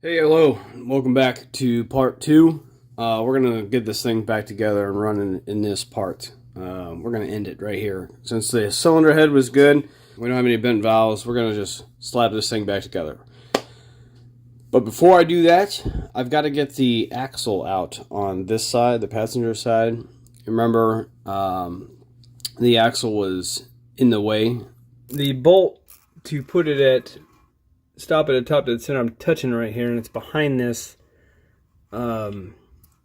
Hey, hello. Welcome back to part two. We're going to get this thing back together and running in this part. We're going to end it right here. Since the cylinder head was good, we don't have any bent valves, we're going to just slap this thing back together. But before I do that, I've got to get the axle out on this side, the passenger side. Remember, the axle was in the way. The bolt to put it at stop at the top to the center, I'm touching right here, and it's behind this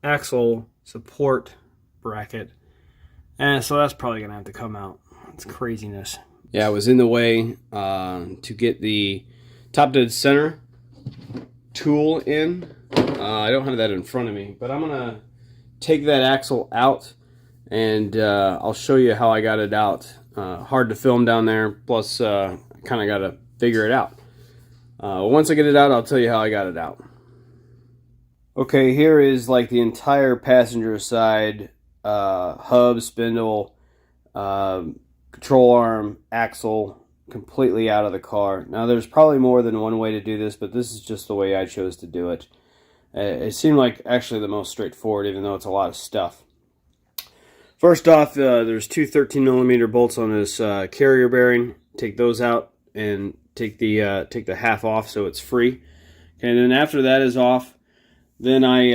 axle support bracket, and so that's probably gonna have to come out. It's craziness. Yeah, it was in the way to get the top to the center tool in. I don't have that in front of me, but I'm gonna take that axle out, and I'll show you how I got it out. Hard to film down there, plus kind of got to figure it out. Once I get it out, I'll tell you how I got it out. Okay, here is like the entire passenger side hub, spindle, control arm, axle, completely out of the car. Now, there's probably more than one way to do this, but this is just the way I chose to do it. It seemed like actually the most straightforward, even though it's a lot of stuff. First off, there's two 13mm bolts on this carrier bearing. Take those out and take the half off so it's free. Okay, and then after that is off, then I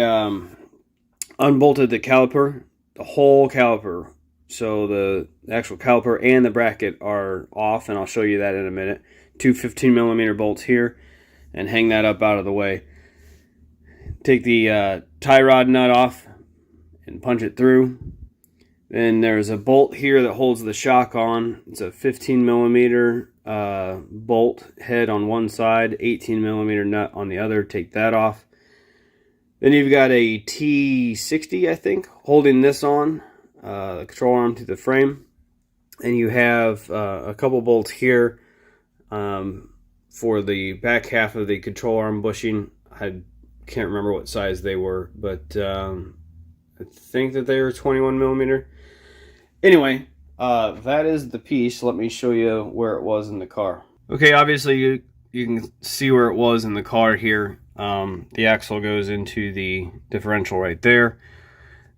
unbolted the caliper, the whole caliper. So the actual caliper and the bracket are off, and I'll show you that in a minute. Two 15mm bolts here, and hang that up out of the way. Take the tie rod nut off and punch it through. Then there's a bolt here that holds the shock on. It's a 15mm bolt head on one side, 18mm nut on the other. Take that off. Then you've got a T60, I think, holding this on, the control arm to the frame. And you have a couple bolts here for the back half of the control arm bushing. I can't remember what size they were, but I think that they were 21mm. Anyway, that is the piece. Let me show you where it was in the car. Okay, obviously you can see where it was in the car here. The axle goes into the differential right there.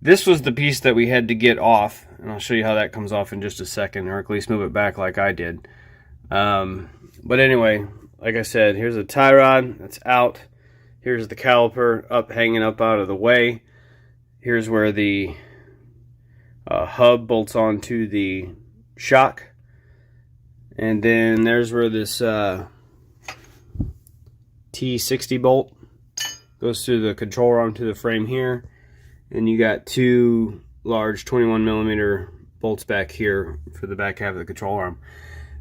This was the piece that we had to get off, and I'll show you how that comes off in just a second, or at least move it back like I did. But anyway, like I said, here's a tie rod that's out. Here's the caliper up, hanging up out of the way. Here's where the hub bolts onto the shock, and then there's where this T60 bolt goes through the control arm to the frame here, and you got two large 21mm bolts back here for the back half of the control arm.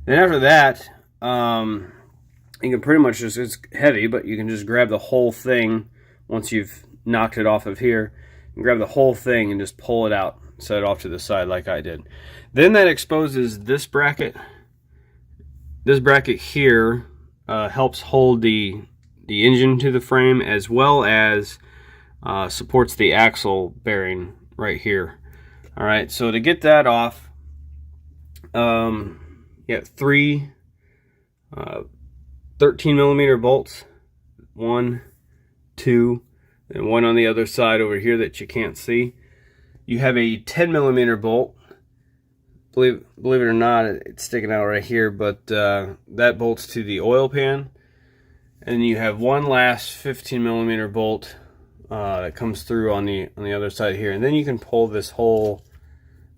Then after that, you can pretty much just, it's heavy, but you can just grab the whole thing once you've knocked it off of here. You can grab the whole thing and just pull it out, set it off to the side like I did. Then that exposes this bracket. This bracket here helps hold the engine to the frame, as well as supports the axle bearing right here. All right, so to get that off, you got three 13mm bolts, 1, 2, and one on the other side over here that you can't see. You have a 10mm bolt. Believe it or not, it's sticking out right here, but that bolts to the oil pan. And you have one last 15mm bolt that comes through on the other side here. And then you can pull this whole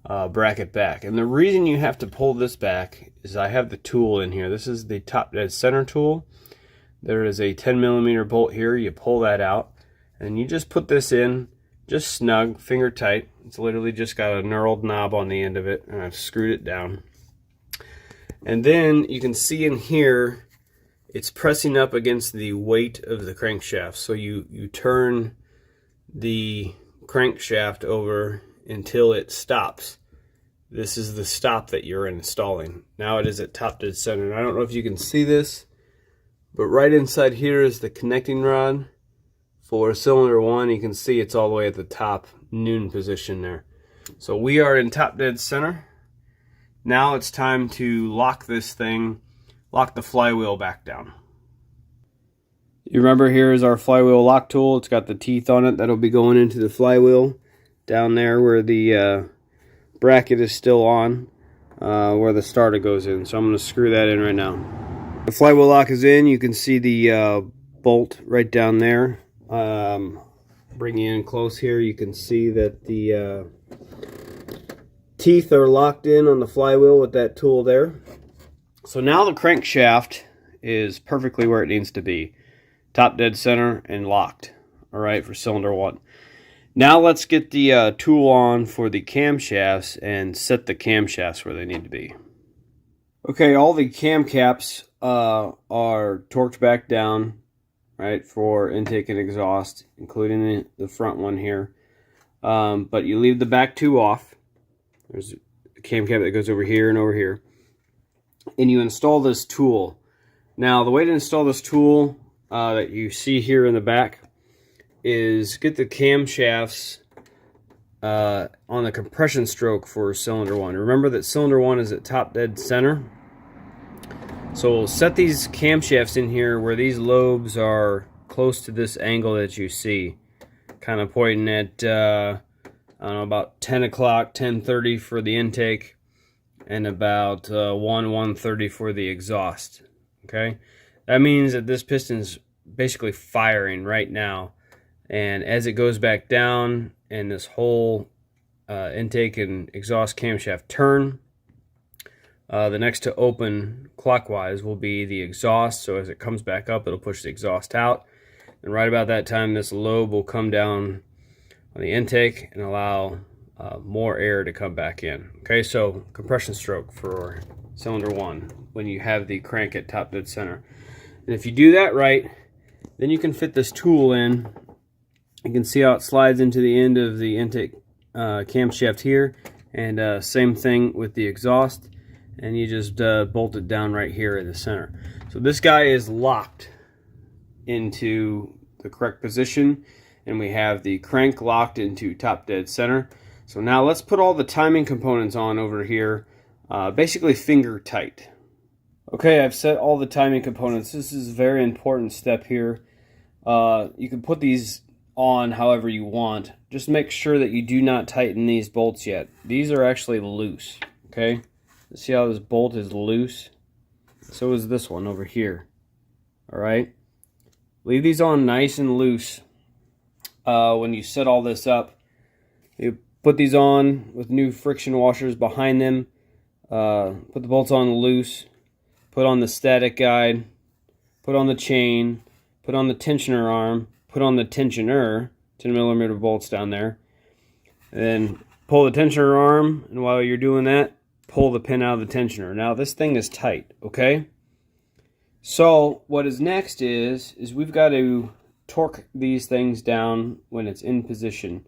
bracket back. And the reason you have to pull this back is I have the tool in here. This is the top dead center tool. There is a 10mm bolt here. You pull that out, and you just put this in, just snug, finger tight. It's literally just got a knurled knob on the end of it, and I've screwed it down. And then you can see in here, it's pressing up against the weight of the crankshaft. So you turn the crankshaft over until it stops. This is the stop that you're installing. Now it is at top dead center. And I don't know if you can see this, but right inside here is the connecting rod for cylinder 1. You can see it's all the way at the top noon position there. So we are in top dead center. Now it's time to lock this thing, lock the flywheel back down. You remember, here is our flywheel lock tool. It's got the teeth on it that'll be going into the flywheel down there where the bracket is still on, where the starter goes in. So I'm going to screw that in right now. The flywheel lock is in. You can see the bolt right down there. Bring you in close here. You can see that the teeth are locked in on the flywheel with that tool there. So now the crankshaft is perfectly where it needs to be. Top dead center and locked. All right, for cylinder 1. Now let's get the tool on for the camshafts and set the camshafts where they need to be. Okay, all the cam caps are torqued back down, right, for intake and exhaust, including the front one here. But you leave the back 2 off. There's a cam cap that goes over here and over here. And you install this tool. Now, the way to install this tool that you see here in the back is get the camshafts on the compression stroke for cylinder 1. Remember that cylinder 1 is at top dead center. So we'll set these camshafts in here where these lobes are close to this angle that you see, kind of pointing at I don't know, about 10 o'clock, 10:30 for the intake, and about 1:30 for the exhaust. Okay, that means that this piston's basically firing right now, and as it goes back down and this whole intake and exhaust camshaft turn, the next to open clockwise will be the exhaust. So as it comes back up, it'll push the exhaust out, and right about that time this lobe will come down on the intake and allow more air to come back in. Okay, so compression stroke for cylinder 1 when you have the crank at top dead center. And if you do that right, then you can fit this tool in. You can see how it slides into the end of the intake camshaft here, and same thing with the exhaust, and you just bolt it down right here in the center. So this guy is locked into the correct position, and we have the crank locked into top dead center. So now let's put all the timing components on over here, basically finger tight. Okay, I've set all the timing components. This is a very important step here. You can put these on however you want. Just make sure that you do not tighten these bolts yet. These are actually loose, okay? See how this bolt is loose? So is this one over here. All right? Leave these on nice and loose when you set all this up. You put these on with new friction washers behind them. Put the bolts on loose. Put on the static guide. Put on the chain. Put on the tensioner arm. Put on the tensioner, 10mm bolts down there. And then pull the tensioner arm, and while you're doing that, pull the pin out of the tensioner. Now this thing is tight, okay? So what is next is we've got to torque these things down when it's in position.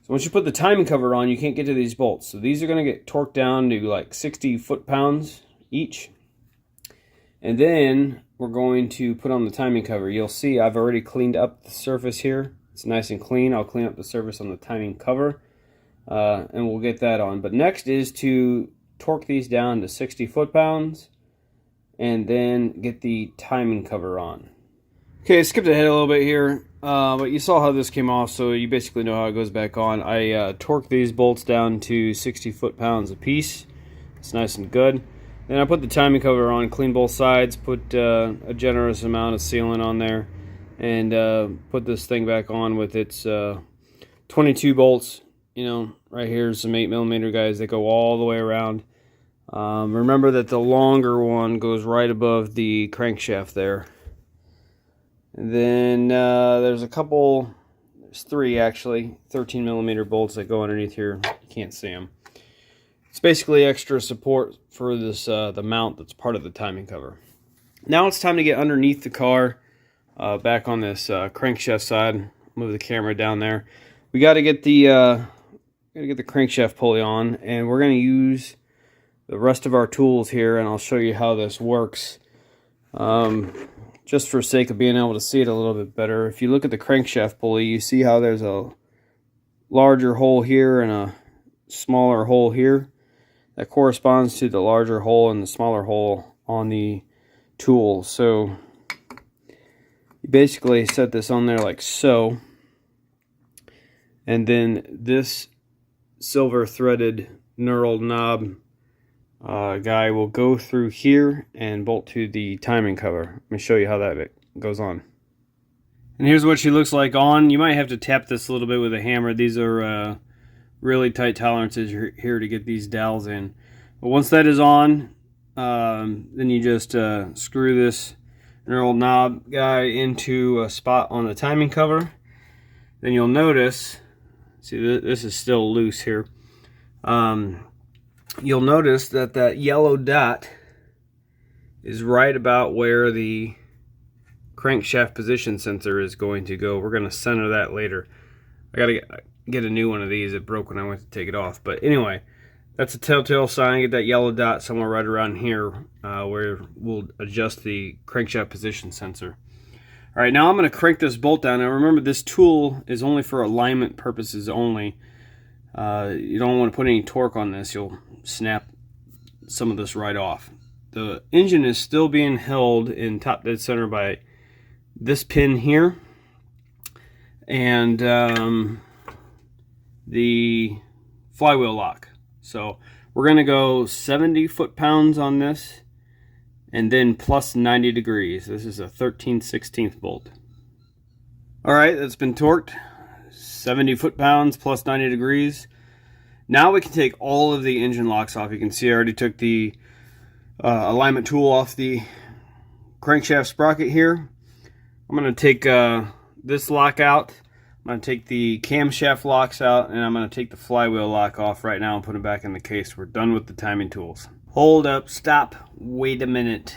So once you put the timing cover on, you can't get to these bolts. So these are going to get torqued down to like 60 foot-pounds each. And then we're going to put on the timing cover. You'll see I've already cleaned up the surface here. It's nice and clean. I'll clean up the surface on the timing cover, and we'll get that on. But next is to torque these down to 60 foot-pounds and then get the timing cover on. Okay, I skipped ahead a little bit here, but you saw how this came off, so you basically know how it goes back on. I torqued these bolts down to 60 foot-pounds a piece. It's nice and good. Then I put the timing cover on, clean both sides, put a generous amount of sealant on there, and put this thing back on with its 22 bolts. You know, right here's some 8mm guys that go all the way around. Remember that the longer one goes right above the crankshaft there. And then there's there's 3 actually, 13mm bolts that go underneath here. You can't see them. It's basically extra support for this the mount that's part of the timing cover. Now it's time to get underneath the car, back on this crankshaft side. Move the camera down there. We got to get the crankshaft pulley on, and we're going to use the rest of our tools here, and I'll show you how this works. Just for sake of being able to see it a little bit better, if you look at the crankshaft pulley, you see how there's a larger hole here and a smaller hole here. That corresponds to the larger hole and the smaller hole on the tool. So You basically set this on there like so, and then this silver threaded knurled knob guy will go through here and bolt to the timing cover. Let me show you how that goes on. And here's what she looks like on. You might have to tap this a little bit with a hammer. These are really tight tolerances here to get these dowels in. But once that is on, then you just screw this knurled knob guy into a spot on the timing cover. Then you'll notice, see, this is still loose here. You'll notice that that yellow dot is right about where the crankshaft position sensor is going to go. We're going to center that later. I gotta get a new one of these. It broke when I went to take it off. But anyway, that's a telltale sign. Get that yellow dot somewhere right around here where we'll adjust the crankshaft position sensor. All right, now I'm going to crank this bolt down. Now remember, this tool is only for alignment purposes only. You don't want to put any torque on this. You'll snap some of this right off. The engine is still being held in top dead center by this pin here and the flywheel lock. So we're going to go 70 foot-pounds on this and then plus 90 degrees. This is a 13/16 bolt. All right, that's been torqued. 70 foot-pounds plus 90 degrees. Now we can take all of the engine locks off. You can see I already took the alignment tool off the crankshaft sprocket here. I'm going to take this lock out. I'm going to take the camshaft locks out, and I'm going to take the flywheel lock off right now and put it back in the case. We're done with the timing tools. Hold up, stop, wait a minute.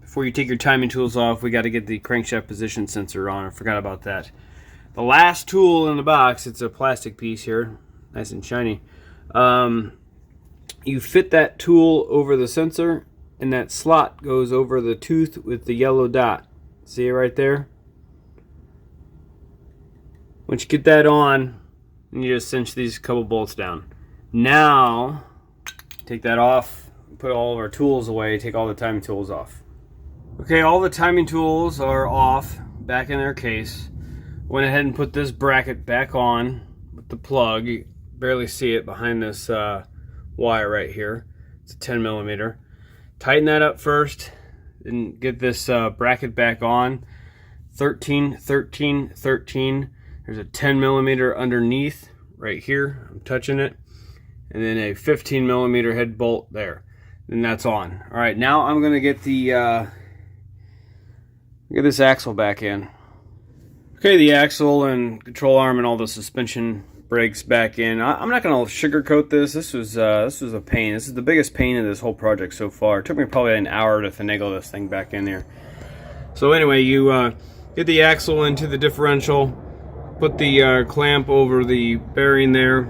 Before you take your timing tools off, we got to get the crankshaft position sensor on. I forgot about that. The last tool in the box, it's a plastic piece here, nice and shiny. You fit that tool over the sensor, and that slot goes over the tooth with the yellow dot. See it right there? Once you get that on, you just cinch these couple bolts down. Now, take that off, put all of our tools away, take all the timing tools off. Okay, all the timing tools are off, back in their case. Went ahead and put this bracket back on with the plug. You barely see it behind this wire right here. It's a 10 millimeter. Tighten that up first, then get this bracket back on. 13, 13, 13. There's a 10 millimeter underneath right here. I'm touching it. And then a 15 millimeter head bolt there. And that's on. All right, now I'm going to get the get this axle back in. Okay, the axle and control arm and all the suspension brakes back in. I'm not going to sugarcoat this. This was a pain. This is the biggest pain of this whole project so far. It took me probably an hour to finagle this thing back in there. So anyway, you get the axle into the differential, put the clamp over the bearing there,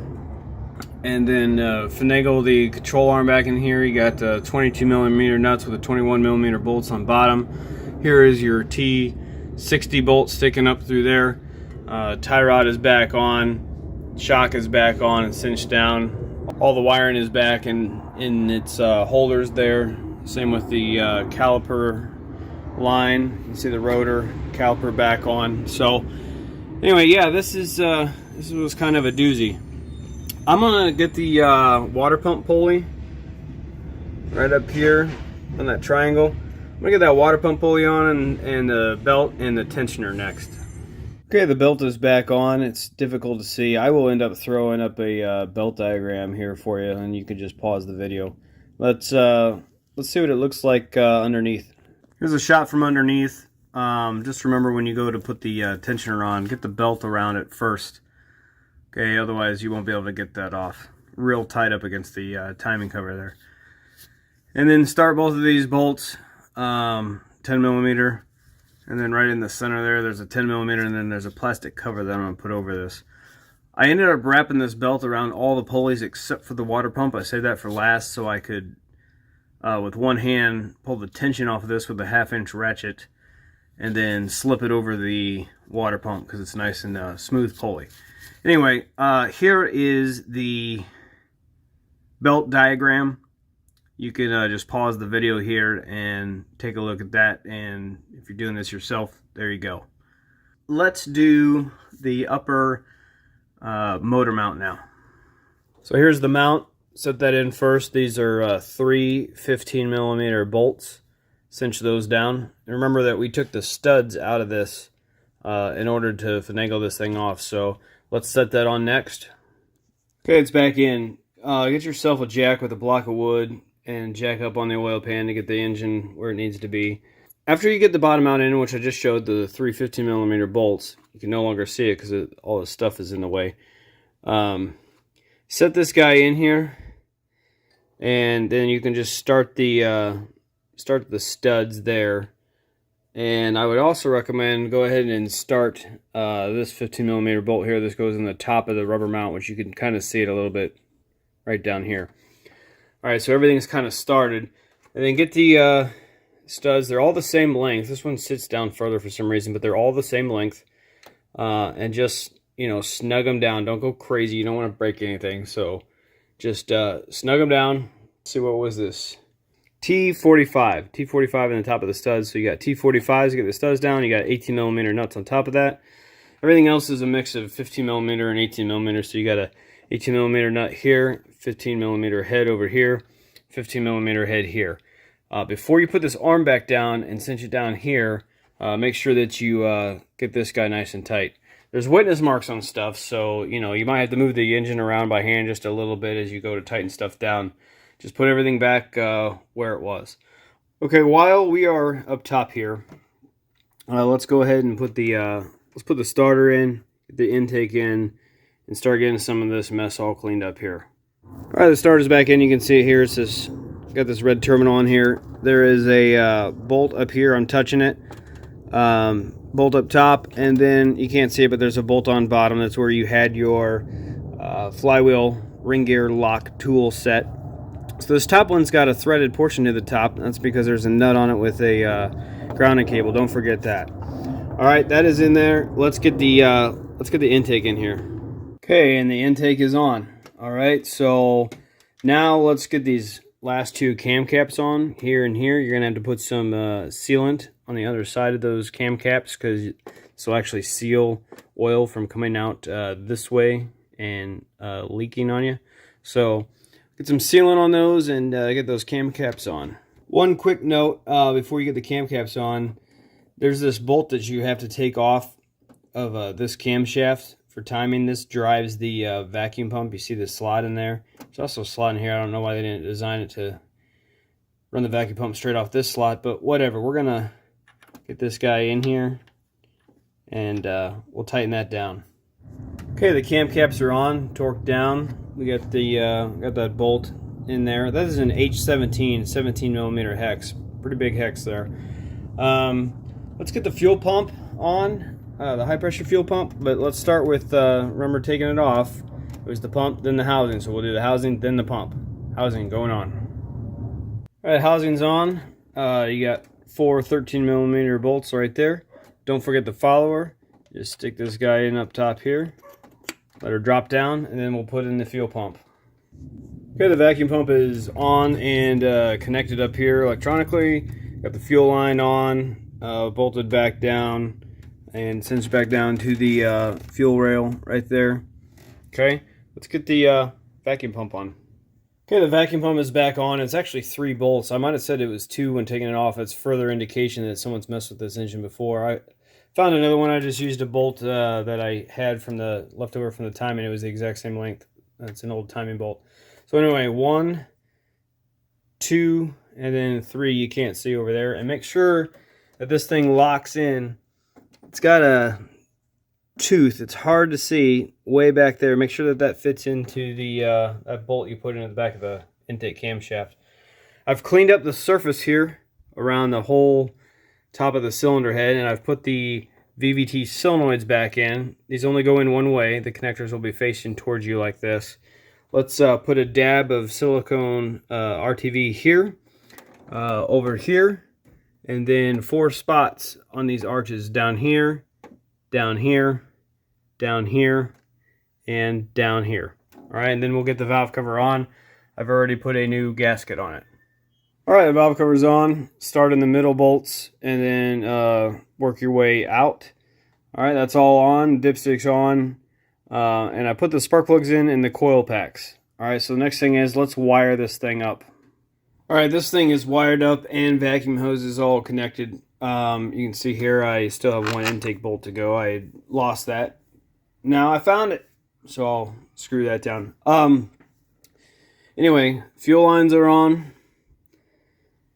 and then finagle the control arm back in here. You got 22 millimeter nuts with a 21 millimeter bolts on bottom. Here is your T60 bolt sticking up through there. Tie rod is back on. Shock is back on and cinched down. All the wiring is back in its holders there. Same with the caliper line. You can see the rotor caliper back on. So anyway, yeah, this was kind of a doozy. I'm gonna get the water pump pulley right up here on that triangle. I'm gonna get that water pump pulley on and the belt and the tensioner next. Okay, the belt is back on. It's difficult to see. I will end up throwing up a belt diagram here for you, and you can just pause the video. Let's see what it looks like underneath. Here's a shot from underneath. Just remember, when you go to put the tensioner on, get the belt around it first. Okay, otherwise you won't be able to get that off. Real tight up against the timing cover there. And then start both of these bolts, 10 millimeter. And then right in the center there's a 10 millimeter, and then there's a plastic cover that I'm going to put over this. I ended up wrapping this belt around all the pulleys except for the water pump. I saved that for last so I could, with one hand, pull the tension off of this with a 1/2-inch ratchet and then slip it over the water pump because it's nice and smooth pulley. Anyway, here is the belt diagram. You can just pause the video here and take a look at that, and if you're doing this yourself, there you go. let's do the upper motor mount now. So here's the mount. Set that in first. These are 3 15mm bolts. Cinch those down. And remember that we took the studs out of this in order to finagle this thing off. So let's set that on next. Okay, it's back in. Get yourself a jack with a block of wood and jack up on the oil pan to get the engine where it needs to be. After you get the bottom mount in, which I just showed, the 3 15mm bolts, you can no longer see it because all the stuff is in the way. Set this guy in here, and then you can just start the studs there. And I would also recommend go ahead and start this 15mm bolt here. This goes in the top of the rubber mount, which you can kind of see it a little bit right down here. Alright, so everything's kind of started. And then get the studs. They're all the same length. This one sits down further for some reason, but they're all the same length. And just, you know, snug them down. Don't go crazy. You don't want to break anything. So just snug them down. Let's see, what was this? T45. T45 in the top of the studs. So you got T45s to get the studs down. You got 18mm nuts on top of that. Everything else is a mix of 15mm and 18mm. So you got a 18mm nut here, 15mm head over here, 15mm head here. Before you put this arm back down and cinch it down here, make sure that you get this guy nice and tight. There's witness marks on stuff, so you know you might have to move the engine around by hand just a little bit as you go to tighten stuff down. Just put everything back where it was. Okay, while we are up top here, let's go ahead and put the starter in, get the intake in, and start getting some of this mess all cleaned up here. Alright, the starter's back in. You can see it here. It's this, got this red terminal on here. There is a bolt up here. I'm touching it. Bolt up top, and then you can't see it, but there's a bolt on bottom. That's where you had your flywheel ring gear lock tool set. So this top one's got a threaded portion to the top. That's because there's a nut on it with a grounding cable. Don't forget that. Alright, that is in there. Let's get the intake in here. Okay, and the intake is on. Alright, so now let's get these last two cam caps on, here and here. You're going to have to put some sealant on the other side of those cam caps, because this will actually seal oil from coming out this way and leaking on you. So get some sealant on those and get those cam caps on. One quick note before you get the cam caps on, there's this bolt that you have to take off of this camshaft for timing. This drives the vacuum pump. You see the slot in there. There's also a slot in here. I don't know why they didn't design it to run the vacuum pump straight off this slot, but whatever. We're gonna get this guy in here and we'll tighten that down. Okay, the cam caps are on, torqued down. We got the got that bolt in there. That is an H17 17mm hex. Pretty big hex there. Let's get the fuel pump on. The high pressure fuel pump, but let's start with, remember taking it off, it was the pump, then the housing, so we'll do the housing, then the pump. Housing going on. Alright, housing's on. You got 4 13mm bolts right there. Don't forget the follower. Just stick this guy in up top here, let her drop down, and then we'll put in the fuel pump. Okay, the vacuum pump is on and connected up here electronically. Got the fuel line on, bolted back down, and cinched back down to the fuel rail right there. Okay, let's get the vacuum pump on. Okay, the vacuum pump is back on. It's actually 3 bolts. I might have said it was 2 when taking it off. It's further indication that someone's messed with this engine before. I found another one. I just used a bolt that I had from the leftover from the timing. It was the exact same length. It's an old timing bolt. So anyway, 1, 2, and then 3 you can't see over there. And make sure that this thing locks in. It's got a tooth. It's hard to see way back there. Make sure that that fits into the that bolt you put in at the back of the intake camshaft. I've cleaned up the surface here around the whole top of the cylinder head, and I've put the VVT solenoids back in. These only go in one way. The connectors will be facing towards you like this. Let's put a dab of silicone RTV here, over here, and then 4 spots on these arches down here, down here, down here, and down here. Alright, and then we'll get the valve cover on. I've already put a new gasket on it. Alright, the valve cover's on. Start in the middle bolts and then work your way out. All right, that's all on. Dipstick's on. And I put the spark plugs in the coil packs. All right, so the next thing is let's wire this thing up. All right, this thing is wired up and vacuum hose is all connected. You can see here I still have one intake bolt to go. I lost that. Now I found it, so I'll screw that down. Anyway, fuel lines are on.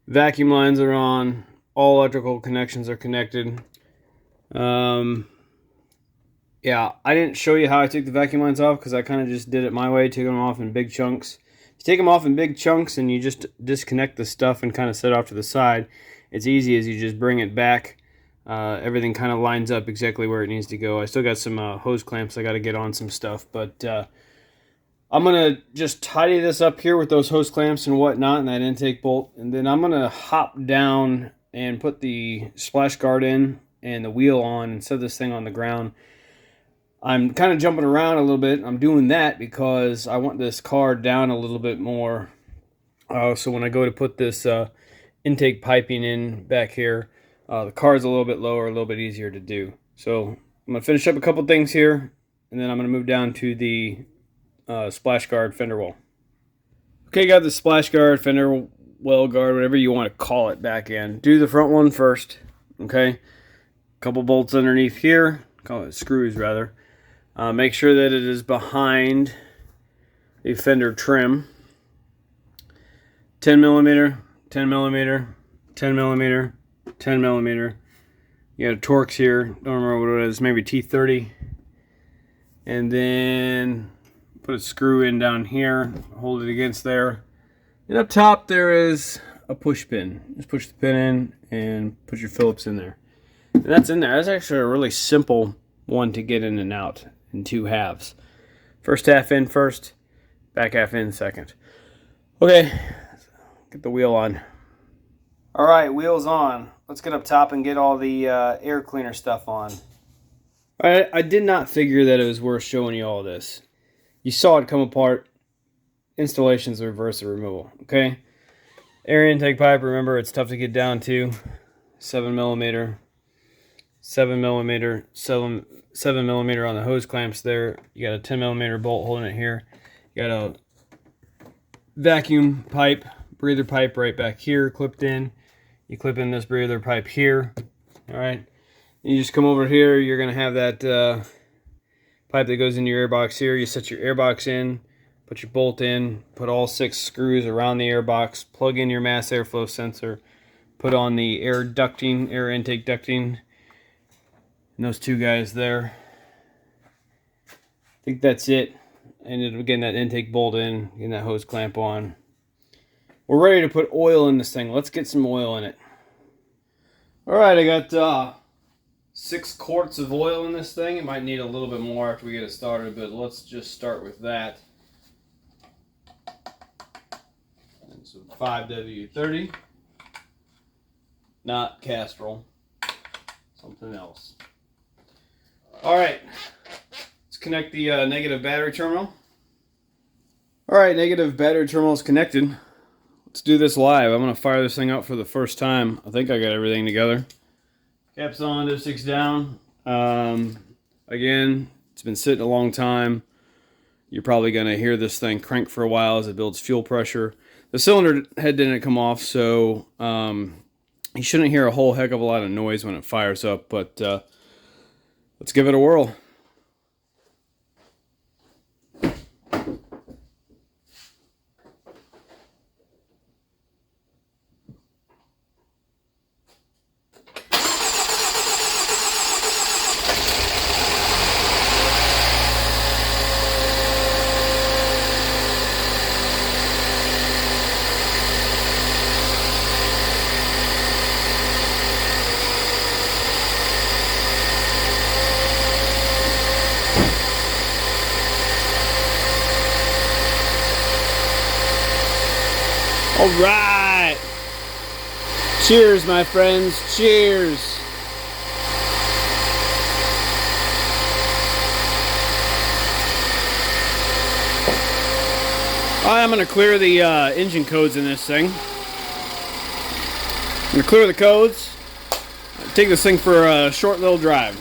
Vacuum lines are on. All electrical connections are connected. Yeah, I didn't show you how I took the vacuum lines off because I kind of just did it my way, took them off in big chunks. You take them off in big chunks and you just disconnect the stuff and kind of set it off to the side. It's easy as you just bring it back. Everything kind of lines up exactly where it needs to go. I still got some hose clamps I got to get on some stuff, but I'm going to just tidy this up here with those hose clamps and whatnot and that intake bolt, and then I'm going to hop down and put the splash guard in and the wheel on and set this thing on the ground. I'm kind of jumping around a little bit. I'm doing that because I want this car down a little bit more. So when I go to put this intake piping in back here, the car's a little bit lower, a little bit easier to do. So I'm going to finish up a couple things here, and then I'm going to move down to the splash guard fender well. Okay, got the splash guard, fender well guard, whatever you want to call it, back in. Do the front one first, okay? Couple bolts underneath here, call it screws rather. Make sure that it is behind the fender trim. 10 millimeter, 10 millimeter, 10 millimeter, 10 millimeter. You got a Torx here. Don't remember what it is. Maybe T30. And then put a screw in down here. Hold it against there. And up top there is a push pin. Just push the pin in and put your Phillips in there. And that's in there. That's actually a really simple one to get in and out in 2 halves. First half in first, back half in second. Okay, get the wheel on. All right, wheels on. Let's get up top and get all the air cleaner stuff on. All right, I did not figure that it was worth showing you all this. You saw it come apart. Installation's reverse the removal, okay? Air intake pipe, remember, it's tough to get down to. 7 millimeter, 7 millimeter, 7 millimeter on the hose clamps there. You got a 10 millimeter bolt holding it here. You got a vacuum pipe, breather pipe right back here clipped in. You clip in this breather pipe here. All right. You just come over here. You're going to have that pipe that goes into your airbox here. You set your airbox in, put your bolt in, put all 6 screws around the airbox, plug in your mass airflow sensor, put on the air ducting, air intake ducting. And those 2 guys there. I think that's it. Ended up getting that intake bolt in, getting that hose clamp on. We're ready to put oil in this thing. Let's get some oil in it. Alright, I got 6 quarts of oil in this thing. It might need a little bit more after we get it started, but let's just start with that. And some 5W30. Not Castrol. Something else. Alright, let's connect the negative battery terminal. Alright, negative battery terminal is connected. Let's do this live. I'm going to fire this thing up for the first time. I think I got everything together. Caps on, dipsticks down. Again, it's been sitting a long time. You're probably going to hear this thing crank for a while as it builds fuel pressure. The cylinder head didn't come off, so you shouldn't hear a whole heck of a lot of noise when it fires up, but let's give it a whirl. All right. Cheers, my friends. Cheers. All right, I'm going to clear the engine codes in this thing. I'm going to clear the codes. Take this thing for a short little drive.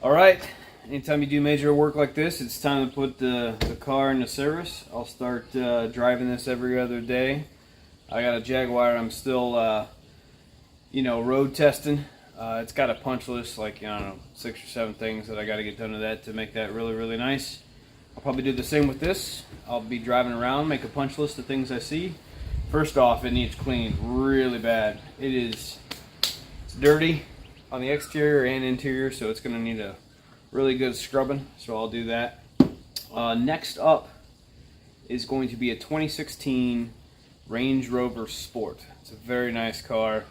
All right, anytime you do major work like this, it's time to put the car into service. I'll start driving this every other day. I got a Jaguar. I'm still, road testing. It's got a punch list, like, I don't know, 6 or 7 things that I got to get done to that to make that really, really nice. I'll probably do the same with this. I'll be driving around, make a punch list of things I see. First off, it needs cleaned really bad. It's dirty on the exterior and interior, so it's going to need a really good scrubbing, so I'll do that. Next up is going to be a 2016 Range Rover Sport. It's a very nice car.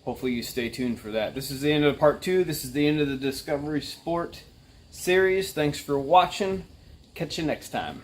Hopefully you stay tuned for that. This is the end of part 2. This is the end of the Discovery Sport series. Thanks for watching. Catch you next time.